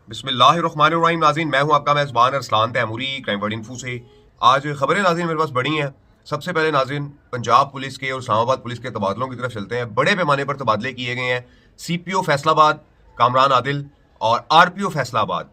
बिस्मिल्लाहिर्रहमानिर्रहीम। नाज़रीन, मैं हूं आपका मेज़बान Arsalan Taimuri crime word info से। आज खबरें नाज़रीन मेरे पास बड़ी हैं। सबसे पहले नाज़रीन पंजाब पुलिस के और इस्लामाबाद पुलिस के तबादलों की तरफ चलते हैं। बड़े पैमाने पर तबादले किए गए हैं। CPO फैसलाबाद कामरान आदिल और RPO फैसलाबाद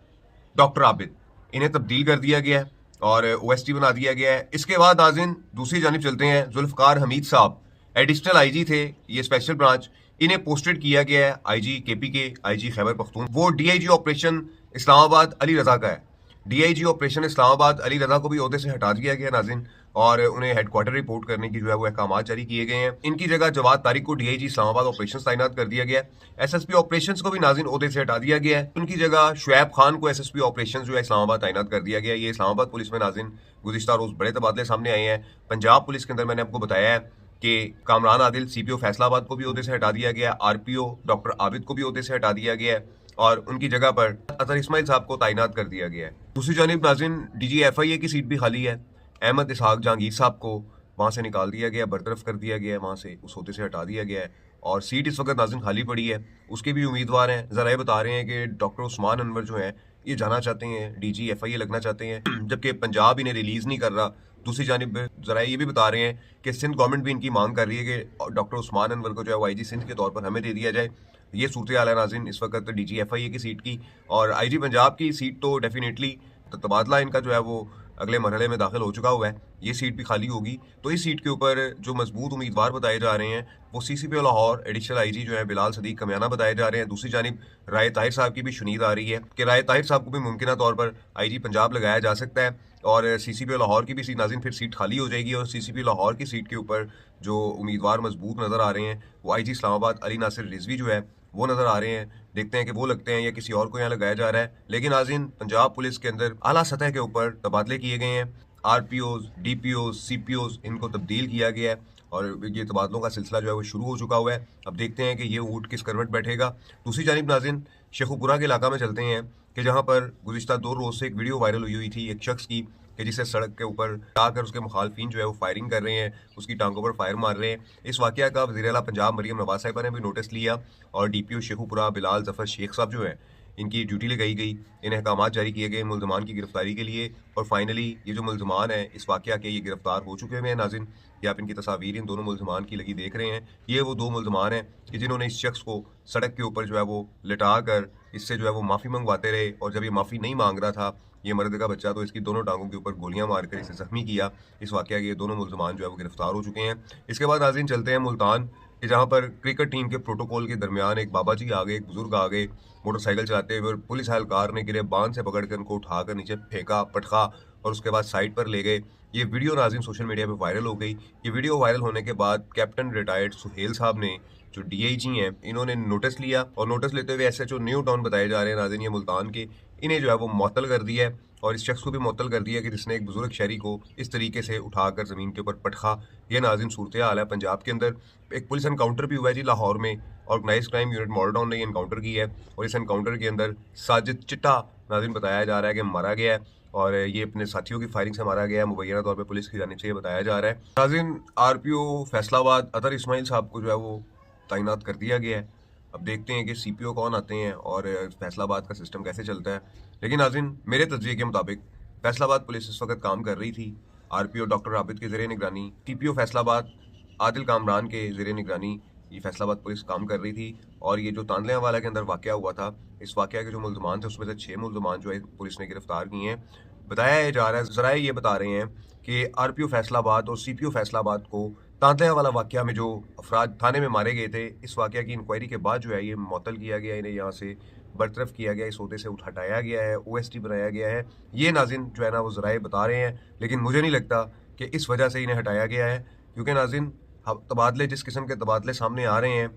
डॉक्टर आबिद, इन्हें तब्दील कर दिया गया है और OST बना दिया गया है। इसके बाद नाज़रीन दूसरी जानिब चलते हैं। जुल्फ़कार हमीद साहब एडिशनल IG थे, ये स्पेशल ब्रांच, इन्हें पोस्टेड किया गया है IG KPK, IG Khyber Pakhtun. वो DIG ऑपरेशन इस्लामाबाद अली रजा का है। DIG ऑपरेशन इस्लामाबाद अली रजा को भी ओहदे से हटा दिया गया नाज़रीन, और उन्हें हेडक्वार्टर रिपोर्ट करने की जो है वो अहकाम जारी किए गए हैं। इनकी जगह जवाद तारिक को DIG इस्लामाबाद ऑपरेशन तैनात कर दिया गया है। SSP ऑपरेशन को भी नाज़रीन ओहदे से हटा दिया गया है। उनकी जगह शुएब खान को SSP ऑपरेशन जो है इस्लामाबाद तैनात कर दिया गया है। ये इस्लामाबाद पुलिस में नाज़रीन गुज़िश्ता रोज़ बड़े तबादले सामने आए हैं। पंजाब पुलिस के अंदर मैंने आपको बताया है कि कामरान आदिल CPO फैसलाबाद को भी ओहदे से हटा दिया गया है। RPO डॉक्टर आबिद को भी ओहदे से हटा दिया गया है और उनकी जगह पर अतर इस्माइल साहब को तैनात कर दिया गया है। दूसरी जानिब नाज़रीन DG FIA की सीट भी खाली है। अहमद इसहाक जहांगीर साहब को वहाँ से निकाल दिया गया, बरतरफ कर दिया गया है, वहाँ से उस ओहदे से हटा दिया गया है और सीट इस वक्त नाज़रीन खाली पड़ी है। उसके भी उम्मीदवार हैं। ज़राए बता रहे हैं कि डॉक्टर उस्मान अनवर जो हैं ये जाना चाहते हैं, DG FIA लगना चाहते हैं, जबकि पंजाब इन्हें रिलीज़ नहीं कर रहा। दूसरी जानिब ज़राए ये भी बता रहे हैं कि सिंध गवर्नमेंट भी इनकी मांग कर रही है कि डॉक्टर उस्मान अनवर को जो है वो IG सिंध के तौर पर हमें दे दिया जाए। ये सूरत हाल है नाज़रीन इस वक्त DG FIA की सीट की। और IG पंजाब की सीट तो डेफिनेटली तबादला इनका जो है वो अगले मरहले में दाखिल हो चुका हुआ है। ये सीट भी खाली होगी। तो इस सीट के ऊपर जो मजबूत उम्मीदवार बताए जा रहे हैं वो CCPO लाहौर एडिशनल IG जो है बिलाल सदीक कमियाना बताए जा रहे हैं। दूसरी जानिब राय ताहिर साहब की भी शुनीद आ रही है कि राय ताहिर साहब को भी मुमकिन तौर पर IG पंजाब लगाया जा सकता है और CCPO लाहौर की भी सीट नाज़रीन फिर सीट खाली हो जाएगी और CCPO लाहौर की सीट के ऊपर जो उम्मीदवार मजबूत नज़र आ रहे हैं वो IG इस्लामाबाद अली नासिर रिजवी जो है वो नज़र आ रहे हैं। देखते हैं कि वो लगते हैं या किसी और को यहाँ लगाया जा रहा है। लेकिन नाज़रीन पंजाब पुलिस के अंदर आला सतह के ऊपर तबादले किए गए हैं। RPOs, DPOs, CPOs इनको तब्दील किया गया है और ये तबादलों का सिलसिला जो है वो शुरू हो चुका हुआ है। अब देखते हैं कि ये ऊँट किस करवट बैठेगा। दूसरी जानिब नाज़रीन शेखुपुरा के इलाका में चलते हैं कि जहाँ पर गुज़िश्ता 2 रोज़ से एक वीडियो वायरल हुई थी एक शख्स की कि जिसे सड़क के ऊपर आकर उसके मुखालफिन जो है वो फायरिंग कर रहे हैं, उसकी टांगों पर फायर मार रहे हैं। इस वाक़या का वज़ीर आला पंजाब मरियम नवाज़ साहिबा ने भी नोटिस लिया और DPO शेखुपुरा बिलाल ज़फ़र शेख साहब जो हैं इनकी ड्यूटी लगाई गई, इन्हें अहकामात जारी किए गए मुल्ज़मान की गिरफ्तारी के लिए। और फाइनली ये जो मुल्ज़मान हैं इस वाक़या के ये गिरफ्तार हो चुके हुए हैं नाज़रीन। ये आप इनकी तस्वीर इन दोनों मुल्ज़मान की लगी देख रहे हैं। ये वो 2 मुल्ज़मान हैं कि जिन्होंने इस शख्स को सड़क के ऊपर जो है वो लिटा कर इससे जो है वो माफ़ी मंगवाते रहे और जब ये माफ़ी नहीं मांग रहा था ये मर्द का बच्चा, तो इसकी दोनों टांगों के ऊपर गोलियां मारकर इसे जख्मी किया। इस वाक़या के ये दोनों मुल्ज़मान जो है वो गिरफ्तार हो चुके हैं। इसके बाद नाज़रीन चलते हैं मुल्तान कि जहाँ पर क्रिकेट टीम के प्रोटोकॉल के दरमियान एक बाबा जी आ गए, एक बुजुर्ग आ गए मोटरसाइकिल चलाते हुए और पुलिस एहलकार ने गिरबान से पकड़कर उनको उठाकर नीचे फेंका, पटका और उसके बाद साइड पर ले गए। ये वीडियो नाज़रीन सोशल मीडिया पे वायरल हो गई। ये वीडियो वायरल होने के बाद कैप्टन रिटायर्ड सुहेल साहब ने जो DIG हैं इन्होंने नोटिस लिया और नोटिस लेते हुए SHO न्यू टाउन बताए जा रहे हैं नाज़रीन ये मुल्तान के, इन्हें जो है वो मुअत्तल कर दिया है और इस शख्स को भी मुअत्तल कर दिया कि जिसने एक बुजुर्ग शहरी को इस तरीके से उठाकर ज़मीन के ऊपर पटखा। ये नाज़रीन सूरत हाल है पंजाब के अंदर। एक पुलिस एनकाउंटर भी हुआ है जी लाहौर में, organise crime unit model town ने ये एनकाउंटर की है और इस एनकाउंटर के अंदर साजिद चिट्टा नाज़रीन बताया जा रहा है कि मारा गया है और ये अपने साथियों की फायरिंग से मारा गया है। मुबैना तौर पर पुलिस की जानिब से ये बताया जा रहा है। नाज़रीन RPO फैसलाबाद अतर इस्माइल साहब को जो है वो तैनात कर दिया गया है। अब देखते हैं कि CPO कौन आते हैं और फैसलाबाद का सिस्टम कैसे चलता है। लेकिन नाज़रीन मेरे तजज़िये के मुताबिक फैसलाबाद पुलिस इस वक्त काम कर रही थी RPO डॉक्टर आबिद के ज़ेरे निगरानी, TPO फैसलाबाद आदिल कामरान के ज़ेरे निगरानी ये फैसलाबाद पुलिस काम कर रही थी। और ये जो तांदले वाला के अंदर वाक़या हुआ था, इस वाक़या के जो मुल्ज़मान थे उसमें से 6 मुल्ज़मान जो है पुलिस ने गिरफ्तार किए हैं। बताया जा रहा है, ज़राए ये बता रहे हैं कि RPO फैसलाबाद और CPO फैसलाबाद को तांतया वाला वाक़या में जो अफराद थाने में मारे गए थे, इस वाक़या की इंक्वायरी के बाद जो है ये मुअत्तल किया गया, इन्हें यहाँ से बरतरफ किया गया, इस ओहदे से हटाया गया है, OST बनाया गया है। ये नाज़रीन जो है ना वो ज़राए बता रहे हैं, लेकिन मुझे नहीं लगता कि इस वजह से इन्हें हटाया गया है, क्योंकि नाज़रीन तबादले जिस किस्म के तबादले सामने आ रहे हैं,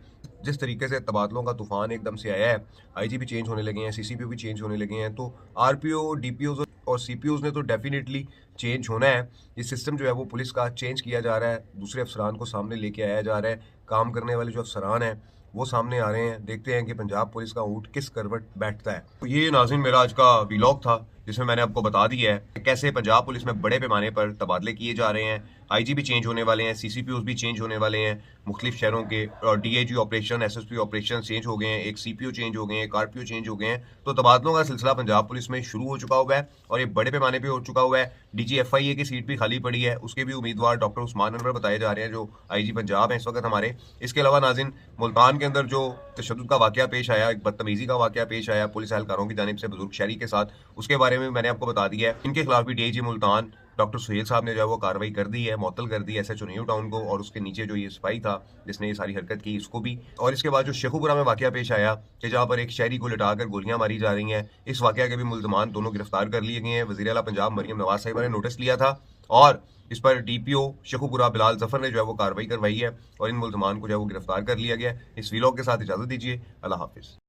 जिस तरीके से तबादलों का तूफ़ान एकदम से आया है, IG भी चेंज होने लगे हैं, CCPO भी चेंज होने लगे हैं, तो RPO, DPOs और CPOs ने तो डेफिनेटली चेंज होना है। ये सिस्टम जो है वो पुलिस का चेंज किया जा रहा है, दूसरे अफसरान को सामने लेके आया जा रहा है, काम करने वाले जो अफसरान हैं वो सामने आ रहे हैं। देखते हैं कि पंजाब पुलिस का ऊँट किस करवट बैठता है। तो ये नाज़रीन मेरा आज का व्लॉग था जिसमें मैंने आपको बता दिया है कि कैसे पंजाब पुलिस में बड़े पैमाने पर तबादले किए जा रहे हैं आईजी भी चेंज होने वाले हैं, सीसीपीओ भी चेंज होने वाले हैं मुख्तलिफ शहरों के, और DIG operation, SSP operation change हो गए हैं, एक सीपीओ चेंज हो गए हैं, एक आरपीओ चेंज हो गए हैं। तो तबादलों का सिलसिला पंजाब पुलिस में शुरू हो चुका हुआ है और ये बड़े पैमाने पर हो चुका हुआ है। डीजीएफआईए की सीट भी खाली पड़ी है, उसके भी उम्मीदवार डॉक्टर उस्मान अनवर बताए जा रहे हैं जो आईजी पंजाब हैं इस वक्त हमारे। इसके अलावा नाज़रीन, मुल्तान के अंदर जो तशद्दुद का वाकया पेश आया, एक बदतमीजी का वाकया पेश आया पुलिस एहलकारों की जानिब से बुजुर्ग शहरी के साथ, उसके बारे में मैंने आपको बता दिया है। इनके खिलाफ भी डीआईजी मुल्तान डॉक्टर सुहेल साहब ने जो है वो कार्रवाई कर दी है, मुअत्तल कर दी है एसएचओ न्यू टाउन को, और उसके नीचे जो ये सिपाही था जिसने ये सारी हरकत की इसको भी। और इसके बाद जो शेखुपुरा में वाकया पेश आया कि जहाँ पर एक शहरी को लिटाकर गोलियां मारी जा रही हैं, इस वाकया के भी मुल्ज़मान दोनों गिरफ्तार कर लिए गए हैं। वज़ीर आला पंजाब मरियम नवाज साहिबा ने नोटिस लिया था और इस पर डीपीओ शेखुपुरा बिलाल जफर ने जो है वो कार्रवाई करवाई है और इन मुल्ज़मान को जो है वो गिरफ्तार कर लिया गया। इस वीलॉग के साथ इजाज़त दीजिए। अल्लाह हाफिज़।